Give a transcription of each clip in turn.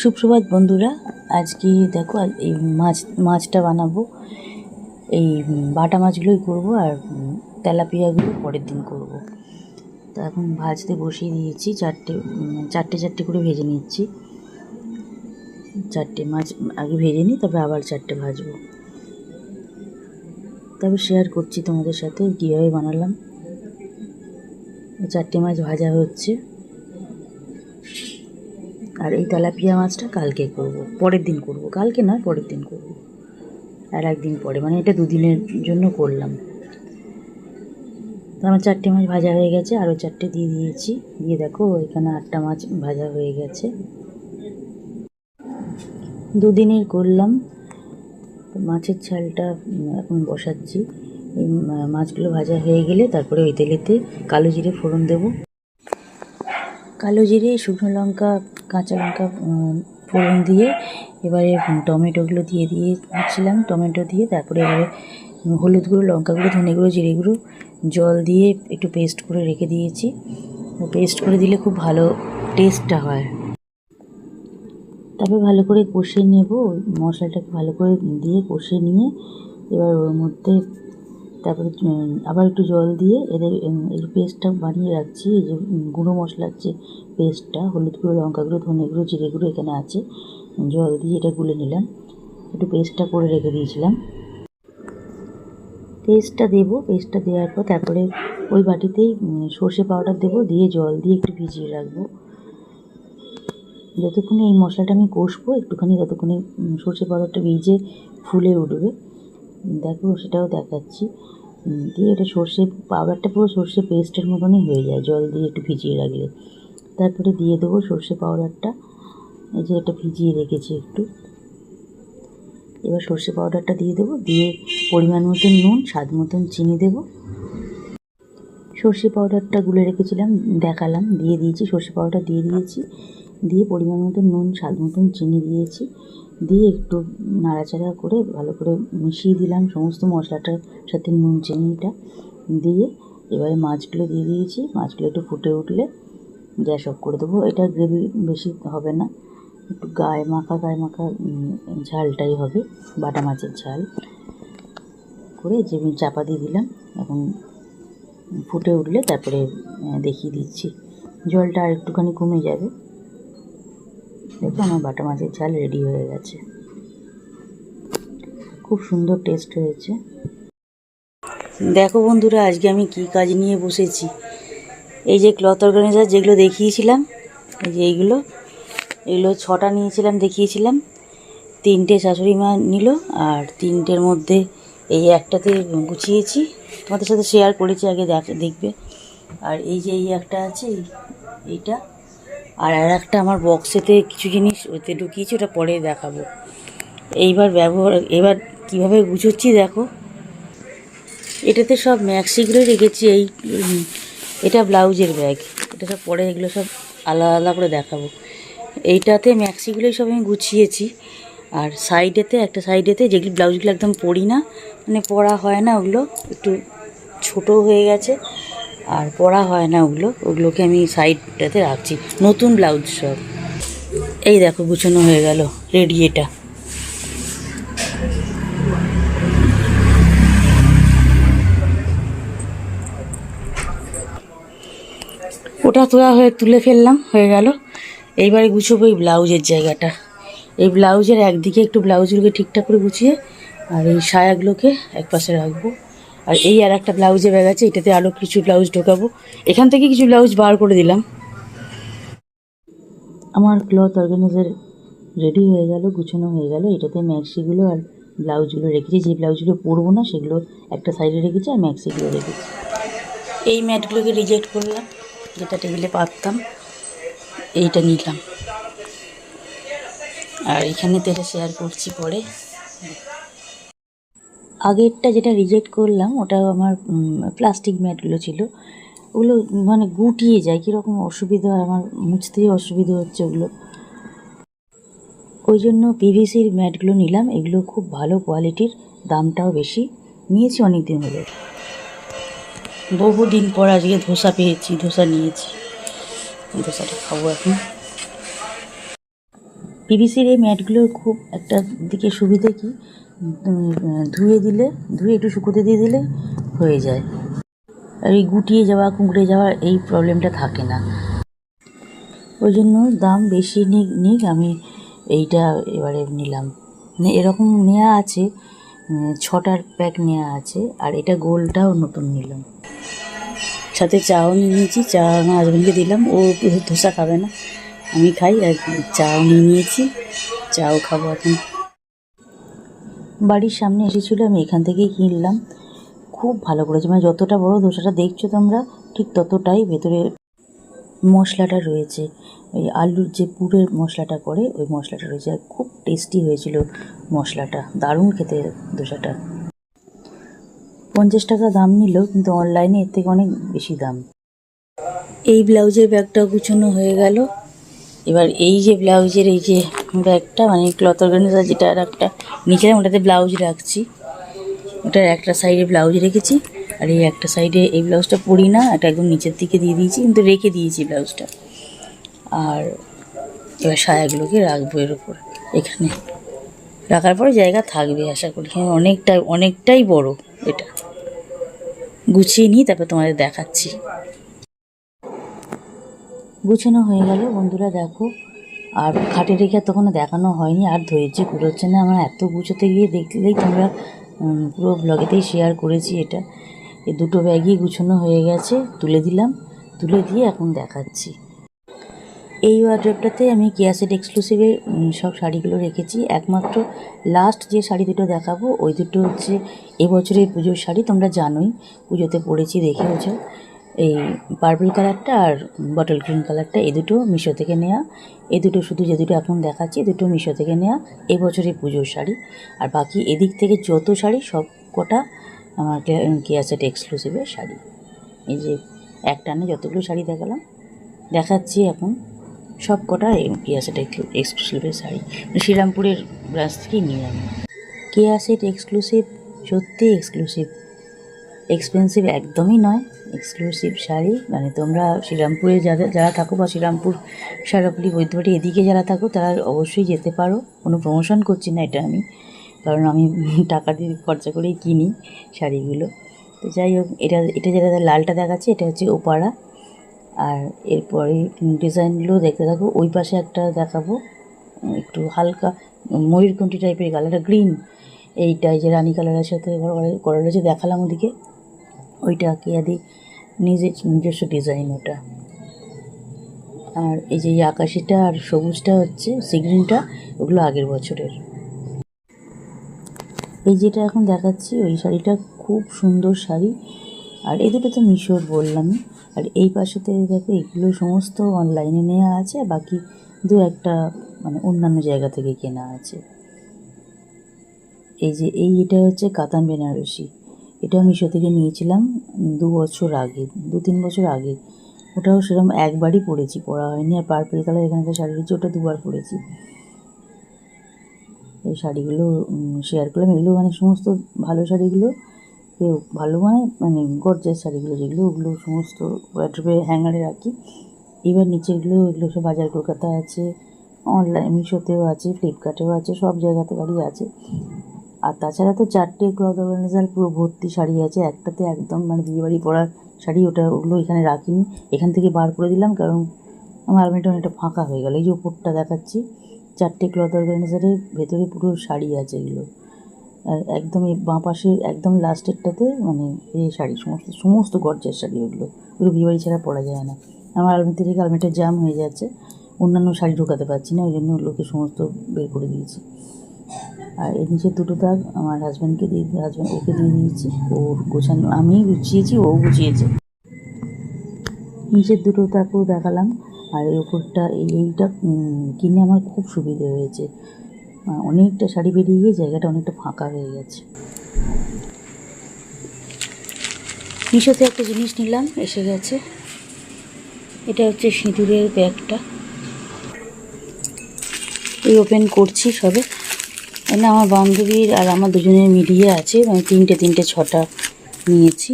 সুপ্রভাত বন্ধুরা। আজকে দেখো এই মাছটা বানাবো। এই বাটা মাছগুলোই করব, আর তেলাপিয়াগুলো পরের দিন করব। তো এখন ভাজতে বসিয়ে দিয়েছি। চারটে করে ভেজে নিচ্ছি। 4টে মাছ আগে ভেজে নিই, তবে আবার 4টে ভাজবো। তবে শেয়ার করছি তোমাদের সাথে কীভাবে বানালাম। 4টে মাছ ভাজা হচ্ছে। আর এই তেলাপিয়া মাছটা কালকে করব, পরের দিন করব। কালকে নয়, পরের দিন করব, আর একদিন পরে, মানে এটা 2 দিনের জন্য করলাম। তো আমার 4টে মাছ ভাজা হয়ে গেছে, আরও 4টে দিয়ে দিয়েছি। দিয়ে দেখো এখানে 8টা মাছ ভাজা হয়ে গেছে। 2 দিনের করলাম। মাছের ঝালটা এখন বসাচ্ছি। এই মাছগুলো ভাজা হয়ে গেলে তারপরে ওই তেলেতে কালো জিরে ফোড়ন দেব। কালো জিরে, শুকনো লঙ্কা, কাঁচা লঙ্কা ফোড়ন দিয়ে এবারে টমেটোগুলো দিয়ে দিয়েছিলাম। টমেটো দিয়ে তারপরে এবারে হলুদ গুঁড়ো, লঙ্কা গুঁড়ো, ধনে গুঁড়ো, জিরে গুঁড়ো, জল দিয়ে একটু পেস্ট করে রেখে দিয়েছি। পেস্ট করে দিলে খুব ভালো টেস্টটা হয়। তারপরে ভালো করে কষিয়ে নেব। মশলাটাকে ভালো করে দিয়ে কষিয়ে নিয়ে এবার ওর মধ্যে তারপরে আবার একটু জল দিয়ে এই পেস্টটা বানিয়ে রাখছি। এই যে গুঁড়ো মশলার যে পেস্টটা, হলুদ গুঁড়ো, লঙ্কা গুঁড়ো, ধনে গুঁড়ো, জিরে গুঁড়ো এখানে আছে, জল দিয়ে এটা গুলে নিলাম। একটু পেস্টটা করে রেখে দিয়েছিলাম। পেস্টটা দেবো। পেস্টটা দেওয়ার পর তারপরে ওই বাটিতেই সর্ষে পাউডার দেবো, দিয়ে জল দিয়ে একটু ভিজিয়ে রাখবো। যতক্ষণে এই মশলাটা আমি কষবো একটুখানি, ততক্ষণে সর্ষে পাউডারটা ভিজে ফুলে উঠবে। দেখো সেটাও দেখাচ্ছি। দিয়ে এটা সর্ষে পাউডারটা পুরো সর্ষে পেস্টের মতনই হয়ে যায় জল দিয়ে একটু ভিজিয়ে রাখলে। তারপরে দিয়ে দেবো সর্ষে পাউডারটা। এই যে এটা ভিজিয়ে রেখেছি একটু। এবার সর্ষে পাউডারটা দিয়ে দেবো, দিয়ে পরিমাণ মতন নুন, স্বাদ মতন চিনি দেবো। সর্ষে পাউডারটা গুলে রেখেছিলাম, দেখালাম, দিয়ে দিয়েছি। সর্ষে পাউডার দিয়ে দিয়েছি, দিয়ে পরিমাণ মতন নুন, স্বাদ মতন চিনি দিয়েছি। দিয়ে একটু নাড়াচাড়া করে ভালো করে মিশিয়ে দিলাম সমস্ত মশলাটার সাথে নুন চিনিটা দিয়ে। এবারে মাছগুলো দিয়ে দিয়েছি। মাছগুলো একটু ফুটে উঠলে গ্যাস অফ করে দেবো। এটা গ্রেভি বেশি হবে না, একটু গায়ে মাখা ঝালটাই হবে, বাটা মাছের ঝাল করে যে আমি চাপা দিয়ে দিলাম। এখন ফুটে উঠলে তারপরে দেখিয়ে দিচ্ছি। জলটা আর একটুখানি কমে যাবে। দেখো আমার বাটা মাছের ঝাল রেডি হয়ে গেছে। খুব সুন্দর টেস্ট হয়েছে। দেখো বন্ধুরা, আজকে আমি কি কাজ নিয়ে বসেছি। এই যে ক্লথ অর্গানাইজার যেগুলো দেখিয়েছিলাম, এই যে এগুলো 6টা নিয়েছিলাম, দেখিয়েছিলাম। 3টে শাশুড়ি মা নিল, আর 3টের মধ্যে এই একটাতে গুছিয়েছি, তোমাদের সাথে শেয়ার করেছি, আগে দেখবে। আর এই যে এই একটা আছে, এইটা, আর একটা আমার বক্সেতে কিছু জিনিস ওতে ঢুকিয়েছি, ওটা পরে দেখাবো। এবার কীভাবে গুছোচ্ছি দেখো। এটাতে সব ম্যাক্সিগুলো রেখেছি। এটা ব্লাউজের ব্যাগ, এটা সব পরে এগুলো সব আলাদা আলাদা করে দেখাবো। এইটাতে ম্যাক্সিগুলোই সব আমি গুছিয়েছি। আর একটা সাইডেতে যেগুলো ব্লাউজগুলো একদম পরি না, মানে পরা হয় না, ওগুলো একটু ছোট হয়ে গেছে আর পরা হয় না, ওগুলোকে আমি সাইডটাতে রাখছি। নতুন ব্লাউজ সব। এই দেখো গুছানো হয়ে গেল, রেডি। এটা ওটা তুলে ফেললাম, হয়ে গেল। এইবারে গুছোবো এই ব্লাউজের জায়গাটা। এই ব্লাউজের একদিকে একটু ব্লাউজগুলোকে ঠিকঠাক করে গুছিয়ে, আর এই সায়াগুলোকে একপাশে রাখবো। আর এই আর একটা ব্লাউজের ব্যাগ আছে, এটাতে আরও কিছু ব্লাউজ ঢোকাবো। এখান থেকে কিছু ব্লাউজ বার করে দিলাম। আমার ক্লথ অর্গানাইজার রেডি হয়ে গেল, গুছানো হয়ে গেল। এটাতে ম্যাক্সিগুলো আর ব্লাউজগুলো রেখেছি। যে ব্লাউজগুলো পরবো না সেগুলো একটা সাইডে রেখেছি, আর ম্যাক্সিগুলো রেখেছি। এই ম্যাটগুলোকে রিজেক্ট করলাম, যেটা টেবিলে পাততাম, এইটা নিলাম। আর এখানে তো এটা শেয়ার করছি পরে। আগেরটা যেটা রিজেক্ট করলাম ওটা আমার প্লাস্টিক ম্যাটগুলো ছিল। ওগুলো মানে গুটিয়ে যায়, কীরকম অসুবিধা হয়, আমার মুছতেই অসুবিধা হচ্ছে ওগুলো। ওই জন্য পিভিসির ম্যাটগুলো নিলাম। এগুলো খুব ভালো কোয়ালিটির, দামটাও বেশি। নিয়েছি অনেক দিন হলো, বহুদিন পর আজকে ধোসা পেয়েছি, ধোসা নিয়েছি। ধোসাটা খাবো এখন। পিভিসির এই ম্যাটগুলো খুব একটা দিকে সুবিধে কি, ধুয়ে একটু শুকোতে দিয়ে দিলে হয়ে যায়, আর এই গুটিয়ে যাওয়া কুঁকড়ে যাওয়ার এই প্রবলেমটা থাকে না। ওই জন্য দাম বেশি নিক আমি এইটা এবারে নিলাম। মানে এরকম নেওয়া আছে, 6টার প্যাক নেওয়া আছে, আর এটা গোলটাও নতুন নিলাম। সাথে চাও নিয়ে নিয়েছি, চা আমার হাজব্যান্ডকে দিলাম, ও ধোসা খাবে না, আমি খাই, আর চাও নিয়ে নিয়েছি, চাও খাবো এখন। বাড়ির সামনে এসেছিলো, আমি এখান থেকেই কিনলাম, খুব ভালো করেছে। মানে যতটা বড় ধোসাটা দেখছো তোমরা, ঠিক ততটাই ভেতরে মশলাটা রয়েছে, ওই আলুর যে পুরের মশলাটা করে ওই মশলাটা রয়েছে, আর খুব টেস্টি হয়েছিল মশলাটা, দারুণ খেতে ধোসাটা। 50 টাকা দাম নিল, কিন্তু অনলাইনে এর থেকে অনেক বেশি দাম। এই ব্লাউজের ব্যাগটা গুছানো হয়ে গেল। এবার এই যে ব্লাউজের এই যে ব্যাগটা, মানে ক্লথ অর্গানাইজার যেটা আর একটা নিচেলাম, ওটাতে ব্লাউজ রাখছি, ওটার একটা সাইডে ব্লাউজ রেখেছি, আর এই একটা সাইডে এই ব্লাউজটা পরি না, এটা একদম নিচের দিকে দিয়ে দিয়েছি, কিন্তু রেখে দিয়েছি ব্লাউজটা। আর এবার সায়াগুলোকে রাখবো এর উপর, এখানে রাখার পরে জায়গা থাকবে আশা করি। অনেকটাই বড়, এটা গুছিয়ে নিই, তারপর তোমাদের দেখাচ্ছি। গুছানো হয়ে গেল বন্ধুরা, দেখো। আর খাটে রেখে তখন দেখানো হয়নি, আর ধৈর্য কুলোচ্ছে না আমার, এত গুছোতে গিয়ে দেখলেই তোমরা পুরো ব্লগেতেই শেয়ার করেছি এটা। এই দুটো ব্যাগই গুছানো হয়ে গেছে, তুলে দিলাম, তুলে দিয়ে এখন দেখাচ্ছি। এই ওয়ার্ড্রপটাতে আমি কেয়া সেট এক্সক্লুসিভের সব শাড়িগুলো রেখেছি। একমাত্র লাস্ট যে শাড়ি দুটো দেখাবো, ওই দুটো হচ্ছে এবছরের পুজোর শাড়ি, তোমরা জানোই, পুজোতে পরেছি দেখেওছ। এই পার্পল কালারটা আর বটল গ্রিন কালারটা, এই দুটো মিশো থেকে নেওয়া। এই দুটো শুধু যে দুটো এখন দেখাচ্ছি, দুটো মিশো থেকে নেওয়া এবছরের পুজোর শাড়ি। আর বাকি এদিক থেকে যত শাড়ি সব কটা আমার কেয়া সেট এক্সক্লুসিভের শাড়ি। এই যে এক টানে যতগুলো শাড়ি দেখাচ্ছি এখন, সব কটা কেয়া সেট এক্সক্লুসিভের শাড়ি, শ্রীরামপুরের ব্রাঞ্চ থেকেই নিয়ে আমি। কেয়া সেট এক্সক্লুসিভ সত্যি এক্সক্লুসিভ, এক্সপেন্সিভ একদমই নয়, এক্সক্লুসিভ শাড়ি। মানে তোমরা শ্রীরামপুরে যারা থাকো, বা শ্রীরামপুর, সারাপল্লী, বৈদ্যবাটি এদিকে যারা থাকো, তারা অবশ্যই যেতে পারো। কোনো প্রমোশন করছি না এটা আমি, কারণ আমি টাকা দিয়ে খরচা করেই কিনি শাড়িগুলো। তো যাই হোক, এটা যেটা লালটা দেখাচ্ছে, এটা হচ্ছে ওপাড়া। আর এরপরে ডিজাইনগুলো দেখতে থাকো। ওই পাশে একটা দেখাবো, একটু হালকা ময়ূরকণ্ঠী টাইপের কালারটা, গ্রিন, এইটাই যে রানী কালারের সাথে করা রয়েছে, দেখালাম ওদিকে, ওইটা কেয়াদি নিজস্ব ডিজাইন ওটা। আর এই যে আকাশিটা আর সবুজটা হচ্ছে সি গ্রিনটা, ওগুলো আগের বছরের। এই যেটা এখন দেখাচ্ছি, ওই শাড়িটা খুব সুন্দর শাড়ি। আর এই দুটো তো মিশোর বললামই। আর এই পাশেতে দেখো, এগুলো সমস্ত অনলাইনে নেওয়া আছে, বাকি দু একটা মানে অন্যান্য জায়গা থেকে কেনা আছে। এই যে এটা হচ্ছে কাতান বেনারসি, এটা মিশো থেকে নিয়েছিলাম 2-3 বছর আগে। ওটাও সেরকম একবারই পরেছি, পরা হয়নি। আর পার্পল কালার এখানে একটা শাড়ি রয়েছে, ওটা 2বার পরেছি। এই শাড়িগুলো শেয়ার করলাম, এগুলো মানে সমস্ত ভালো শাড়িগুলো, ভালো মানে গর্জাস শাড়িগুলো যেগুলো, ওগুলো সমস্ত ওয়ার্ড্রপে হ্যাঙ্গারে রাখি। এবার নিচেগুলো, এগুলো সব বাজার কলকাতা আছে, অনলাইন মিশোতেও আছে, ফ্লিপকার্টেও আছে, সব জায়গাতে গাড়ি আছে। আর তাছাড়া তো 4টে ক্লথ অর্গানাইজার পুরো ভর্তি শাড়ি আছে, একটাতে একদম মানে বিয়েবাড়ি পরার শাড়ি, ওগুলো এখানে রাখিনি, এখান থেকে বার করে দিলাম, কারণ আমার আলমারিটা অনেকটা ফাঁকা হয়ে গেল। এই যে ওপরটা দেখাচ্ছি, 4টে ক্লথ অর্গানাইজারের ভেতরে পুরো শাড়ি আছে এগুলো। আর একদম এই বাঁ পাশের একদম লাস্টেরটাতে মানে এই শাড়ি, সমস্ত গর্জার শাড়ি, ওগুলো বিয়েবাড়ি ছাড়া পরা যায় না। আমার আলমারি থেকে আলমারিটা জাম হয়ে যাচ্ছে, অন্যান্য শাড়ি ঢোকাতে পারছি না, ওই জন্য ওগুলোকে সমস্ত বের করে দিয়েছি। আর এই নিচের দুটো দাগ আমার ওকে দিয়ে দিয়েছি, ওর গোছানো, আমি গুছিয়েছি, ও গুছিয়েছে। নিচের দুটো দাগও দেখালাম। আর এই ওপরটা এইটা কিনে আমার খুব সুবিধে হয়েছে, অনেকটা শাড়ি বেরিয়ে গিয়ে জায়গাটা অনেকটা ফাঁকা হয়ে গেছে। মিশোতে একটা জিনিস নিলাম, এসে গেছে। এটা হচ্ছে সিঁদুরের ব্যাগটা, এই ওপেন করছি সবে। না, আমার বান্ধবীর আর আমার দুজনের মিলিয়ে আছে, মানে 3টে 6টা নিয়েছি,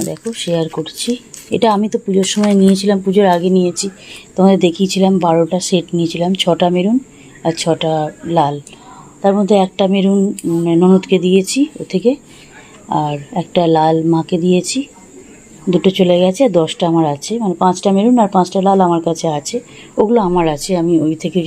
দেখো শেয়ার করছি। এটা আমি তো পুজোর সময় নিয়েছিলাম, পুজোর আগে নিয়েছি, তোমাদের দেখিয়েছিলাম, 12টা সেট নিয়েছিলাম, 6টা মেরুন, আর 6টা লাল। তার মধ্যে একটা মেরুন ননদকে দিয়েছি ও থেকে, আর একটা লাল মাকে দিয়েছি, 2টো চলে গেছে, 10টা আমার আছে, মানে 5টা মেরুন আর 5টা লাল আমার কাছে আছে। ওগুলো আমার আছে, আমি ওই থেকে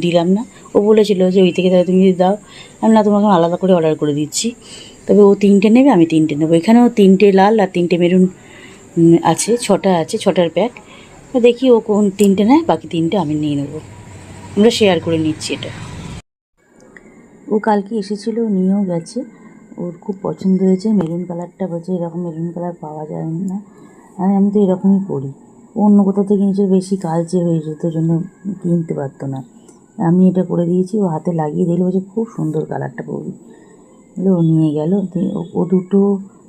দিলাম না। ও বলেছিল যে ওই থেকে তাহলে তুমি দাও, আমি না, তোমাকে আলাদা করে অর্ডার করে দিচ্ছি। তবে ও 3টে নেবে, আমি 3টে নেবো। এখানেও 3টে লাল আর 3টে মেরুন আছে, 6টা আছে, 6টার প্যাক। দেখি ও কোন 3টে নেয়, বাকি 3টে আমি নিয়ে নেবো। আমরা শেয়ার করে নিচ্ছি এটা। ও কালকে এসেছিলো, নিয়েও গেছে, ওর খুব পছন্দ হয়েছে মেরুন কালারটা। বলছে এরকম মেরুন কালার পাওয়া যায় না, আর আমি তো এরকমই পরি। অন্য কোথাও থেকে নিচে বেশি কালচে হয়ে যেত, জন্য কিনতে পারতো না। আমি এটা করে দিয়েছি, ও হাতে লাগিয়ে দিল, বলছে খুব সুন্দর কালারটা পরবি বলে ও নিয়ে গেল। ও 2টো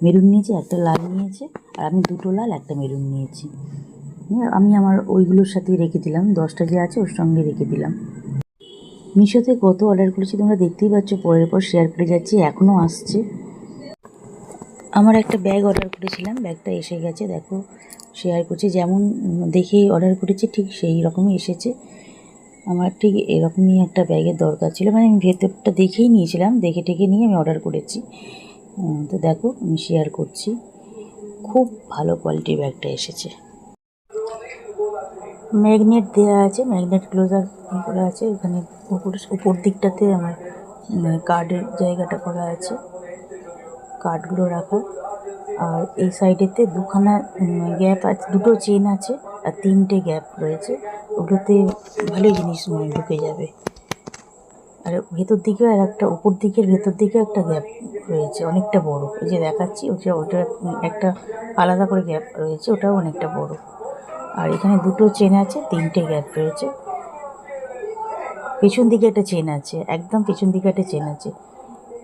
মেরুন নিয়েছে, একটা লাল নিয়েছে, আর আমি 2টো লাল একটা মেরুন নিয়েছি। আমি আমার ওইগুলোর সাথেই রেখে দিলাম, 10টা যে আছে ওর সঙ্গে রেখে দিলাম। মিশোতে কত অর্ডার করেছি তোমরা দেখতেই পাচ্ছ, পরের পর শেয়ার করে যাচ্ছি, এখনও আসছে। আমার একটা ব্যাগ অর্ডার করেছিলাম, ব্যাগটা এসে গেছে, দেখো শেয়ার করছি। যেমন দেখে অর্ডার করেছি ঠিক সেই রকমই এসেছে। আমার ঠিক এরকমই একটা ব্যাগের দরকার ছিল, মানে আমি ভেতরটা দেখেই নিয়েছিলাম, দেখে টেকে নিয়ে আমি অর্ডার করেছি। তো দেখো আমি শেয়ার করছি, খুব ভালো কোয়ালিটির ব্যাগটা এসেছে। ম্যাগনেট দেওয়া আছে, ম্যাগনেট ক্লোজার করা আছে। এখানে উপর দিকটাতে আমার কার্ডের জায়গাটা করা আছে, কার্ডগুলো রাখা। আর এই সাইডেতে 2খানা গ্যাপ আছে, 2টো চেন আছে, আর 3টে গ্যাপ রয়েছে। ওগুলোতে ভালোই জিনিস ঢুকে যাবে। আর ভেতর দিকেও আর একটা, উপর দিকের ভেতর দিকে একটা গ্যাপ রয়েছে, অনেকটা বড়। এই যে দেখাচ্ছি, ওটা একটা আলাদা করে গ্যাপ রয়েছে, ওটাও অনেকটা বড়। আর এখানে 2টো চেন আছে, 3টে গ্যাপ রয়েছে। পেছন দিকে একটা চেন আছে, একদম পেছন দিকে একটা চেন আছে।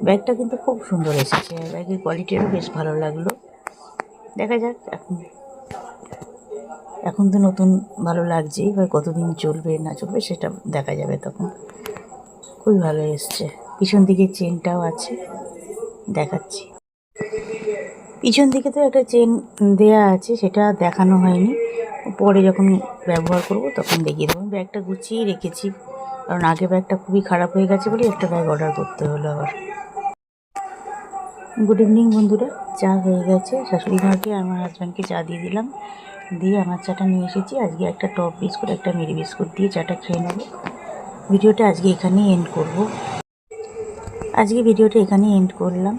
ব্যাগটা কিন্তু খুব সুন্দর এসেছে, ব্যাগের কোয়ালিটিও বেশ ভালো লাগলো। দেখা যাক, এখন তো নতুন ভালো লাগছেই, এবার কতদিন চলবে না চলবে সেটা দেখা যাবে তখন। খুবই ভালো এসছে। পিছন দিকে চেনটাও আছে, দেখাচ্ছি। পিছন দিকে তো একটা চেন দেয়া আছে, সেটা দেখানো হয়নি, পরে যখন ব্যবহার করব তখন দেখিয়ে দেবো। ব্যাগটা গুছিয়েই রেখেছি, কারণ আগে ব্যাগটা খুবই খারাপ হয়ে গেছে বলে একটা ব্যাগ অর্ডার করতে হলো আবার। গুড ইভিনিং বন্ধুরা, চা হয়ে গেছে, শাশুড়ি মাকে আমার হাজব্যান্ডকে চা দিয়ে দিলাম, দিয়ে আমার চাটা নিয়ে এসেছি। আজকে একটা টপ বিস্কুট, একটা মেরি বিস্কুট দিয়ে চাটা খেয়ে নেবো। ভিডিওটা আজকে এখানেই এন্ড করব। আজকে ভিডিওটা এখানেই এন্ড করলাম,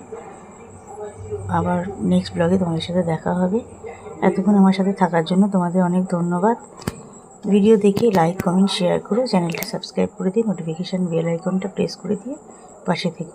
আবার নেক্সট ব্লগে তোমাদের সাথে দেখা হবে। এতক্ষণ আমার সাথে থাকার জন্য তোমাদের অনেক ধন্যবাদ। ভিডিও দেখে লাইক কমেন্ট শেয়ার করো, চ্যানেলটা সাবস্ক্রাইব করে দিয়ে নোটিফিকেশান বেল আইকনটা প্রেস করে দিয়ে পাশে থেকো।